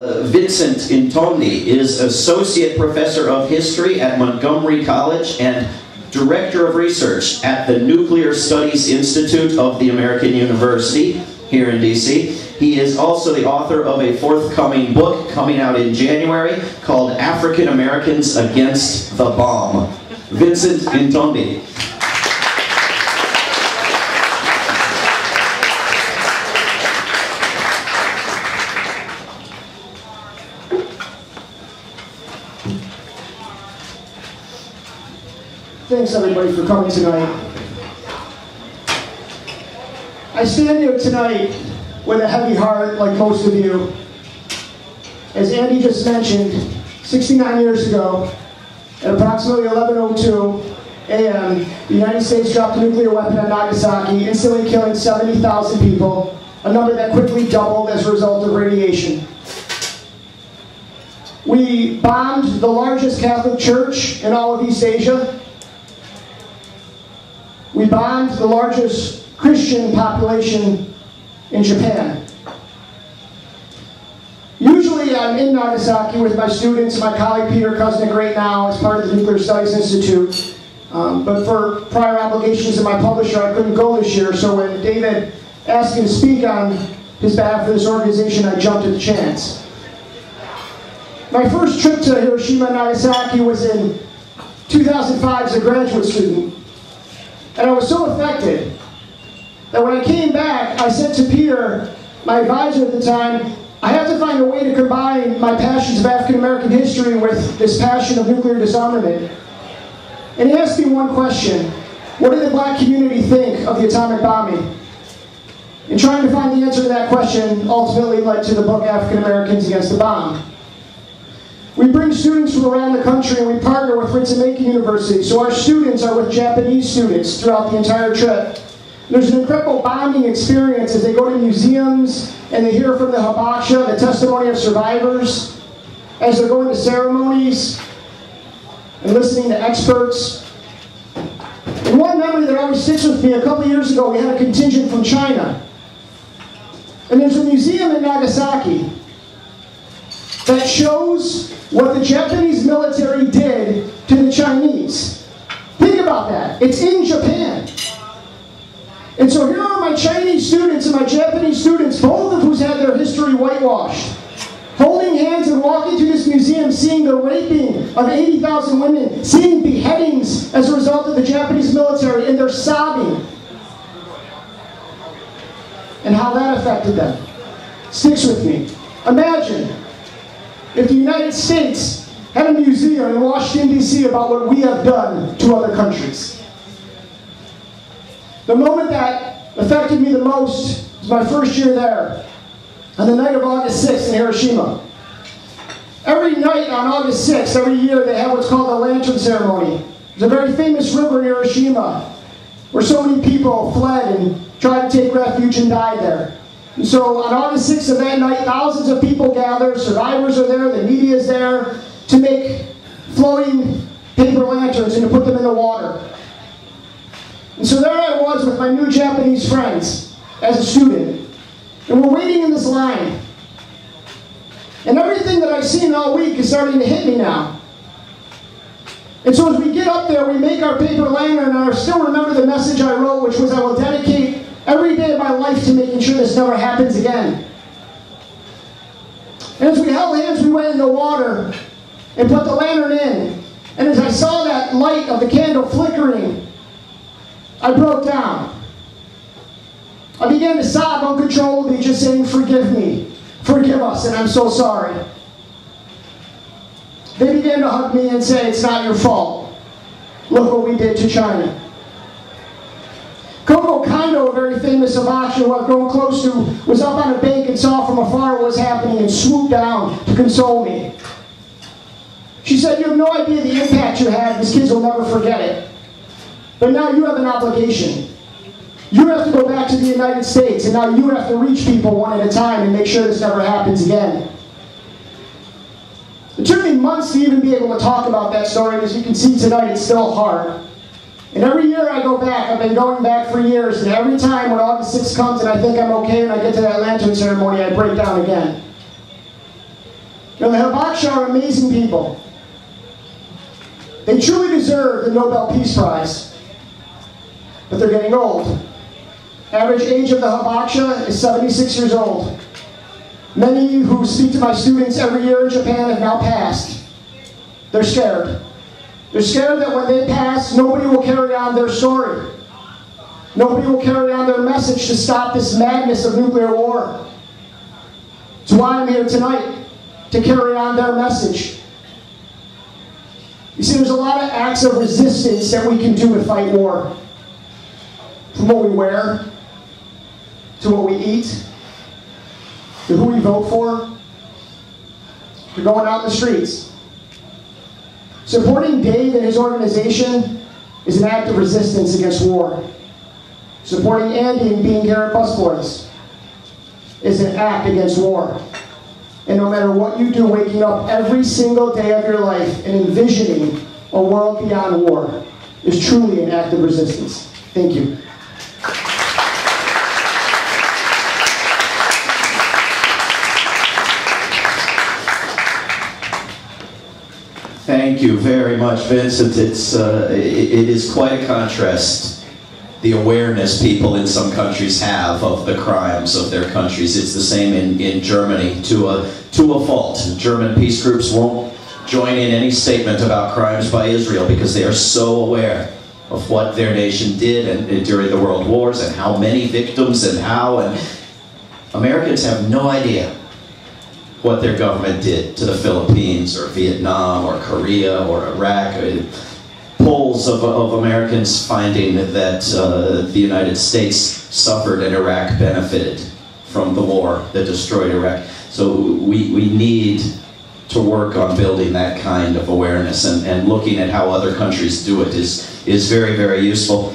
Vincent Intondi is Associate Professor of History at Montgomery College and Director of Research at the Nuclear Studies Institute of the American University here in DC. He is also the author of a forthcoming book coming out in January called African Americans Against the Bomb. Vincent Intondi. Thanks everybody for coming tonight. I stand here tonight with a heavy heart like most of you. As Andy just mentioned, 69 years ago, at approximately 11:02 a.m., the United States dropped a nuclear weapon on Nagasaki, instantly killing 70,000 people, a number that quickly doubled as a result of radiation. We bombed the largest Catholic church in all of East Asia. We bombed the largest Christian population in Japan. Usually I'm in Nagasaki with my students, my colleague Peter Kuznick right now as part of the Nuclear Studies Institute. But for prior obligations to my publisher, I couldn't go this year, so when David asked me to speak on his behalf for this organization, I jumped at the chance. My first trip to Hiroshima and Nagasaki was in 2005 as a graduate student. And I was so affected that when I came back, I said to Peter, my advisor at the time, I have to find a way to combine my passions of African American history with this passion of nuclear disarmament. And he asked me one question: what did the black community think of the atomic bombing? And trying to find the answer to that question ultimately led to the book African Americans Against the Bomb. We bring students from around the country and we partner with Vincent University, so our students are with Japanese students throughout the entire trip. There's an incredible bonding experience as they go to museums and they hear from the hibakusha, the testimony of survivors, as they're going to ceremonies and listening to experts. And one memory that always sticks with me, a couple years ago we had a contingent from China. And there's a museum in Nagasaki that shows what the Japanese military did to the Chinese. Think about that. It's in Japan. And so here are my Chinese students and my Japanese students, both of who's had their history whitewashed, holding hands and walking through this museum, seeing the raping of 80,000 women, seeing beheadings as a result of the Japanese military, and they're sobbing. And how that affected them sticks with me. Imagine if the United States had a museum in Washington, D.C. about what we have done to other countries. The moment that affected me the most was my first year there, on the night of August 6th in Hiroshima. Every night on August 6th, every year, they have what's called the lantern ceremony. There's a very famous river in Hiroshima where so many people fled and tried to take refuge and died there. And so on August 6th of that night, thousands of people gather, survivors are there, the media is there, to make floating paper lanterns and to put them in the water. And so there I was with my new Japanese friends as a student. And we're waiting in this line. And everything that I've seen all week is starting to hit me now. And so as we get up there, we make our paper lantern, and I still remember the message I wrote, which was, I will dedicate every day of my life to making sure this never happens again. And as we held hands, we went in the water and put the lantern in. And as I saw that light of the candle flickering, I broke down. I began to sob uncontrollably, just saying, forgive me, forgive us, and I'm so sorry. They began to hug me and say, it's not your fault. Look what we did to China. Coco Kondo, a very famous hibakusha who I've grown close to, was up on a bank and saw from afar what was happening and swooped down to console me. She said, you have no idea the impact you had. These kids will never forget it. But now you have an obligation. You have to go back to the United States, and now you have to reach people one at a time and make sure this never happens again. It took me months to even be able to talk about that story, and as you can see tonight, it's still hard. And every year I go back, I've been going back for years, and every time when August 6th comes and I think I'm okay and I get to that lantern ceremony, I break down again. Now, the Hibakusha are amazing people. They truly deserve the Nobel Peace Prize, but they're getting old. Average age of the Hibakusha is 76 years old. Many who speak to my students every year in Japan have now passed. They're scared. They're scared that when they pass, nobody will carry on their story. Nobody will carry on their message to stop this madness of nuclear war. That's why I'm here tonight, to carry on their message. You see, there's a lot of acts of resistance that we can do to fight war. From what we wear, to what we eat, to who we vote for, to going out in the streets. Supporting Dave and his organization is an act of resistance against war. Supporting Andy and being here at busboys is an act against war. And no matter what you do, waking up every single day of your life and envisioning a world beyond war is truly an act of resistance. Thank you. Thank you very much, Vincent. It is quite a contrast, the awareness people in some countries have of the crimes of their countries. It's the same in Germany to a fault. German peace groups won't join in any statement about crimes by Israel because they are so aware of what their nation did and during the world wars and how many victims and how. And Americans have no idea what their government did to the Philippines or Vietnam or Korea or Iraq. Polls of Americans finding that the United States suffered and Iraq benefited from the war that destroyed Iraq. So we need to work on building that kind of awareness, and looking at how other countries do it is very, very useful.